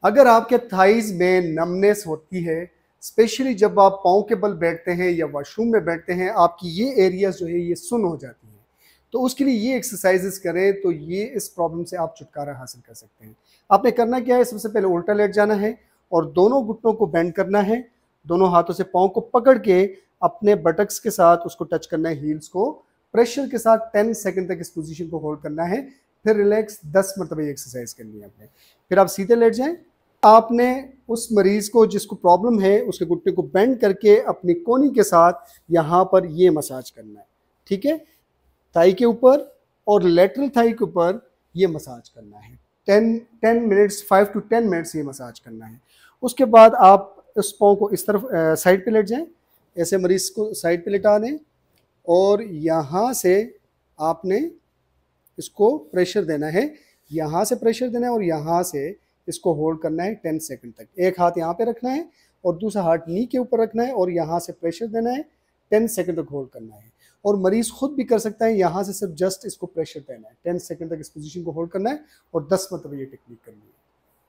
अगर आपके थाइज में नमनेस होती है, स्पेशली जब आप पाँव के बल बैठते हैं या वॉशरूम में बैठते हैं, आपकी ये एरियाज जो है ये सुन्न हो जाती हैं, तो उसके लिए ये एक्सरसाइजेस करें तो ये इस प्रॉब्लम से आप छुटकारा हासिल कर सकते हैं। आपने करना क्या है, सबसे पहले उल्टा लेट जाना है और दोनों घुटनों को बेंड करना है, दोनों हाथों से पाँव को पकड़ के अपने बटक्स के साथ उसको टच करना है, हील्स को प्रेशर के साथ 10 सेकंड तक इस पोजीशन को होल्ड करना है, फिर रिलैक्स 10 मरतबा ये एक्सरसाइज करनी है आपने। फिर आप सीधे लेट जाएं। आपने उस मरीज को जिसको प्रॉब्लम है उसके घुटने को बेंड करके अपनी कोहनी के साथ यहाँ पर ये मसाज करना है, ठीक है, थाई के ऊपर और लेटरल थाई के ऊपर ये मसाज करना है। 10 मिनट्स 5 to 10 मिनट्स ये मसाज करना है। उसके बाद आप उस पाँव को इस तरफ साइड पे लेट जाएं, ऐसे मरीज को साइड पे लेटा दें और यहाँ से आपने इसको प्रेशर देना है, यहाँ से प्रेशर देना है और यहाँ से इसको होल्ड करना है 10 सेकंड तक। एक हाथ यहाँ पे रखना है और दूसरा हाथ नी के ऊपर रखना है और यहाँ से प्रेशर देना है, 10 सेकंड तक होल्ड करना है। और मरीज खुद भी कर सकता है, यहाँ से सिर्फ जस्ट इसको प्रेशर देना है, 10 सेकंड तक इस पोजीशन को होल्ड करना है और 10 मरतबा ये टेक्निक करनी है।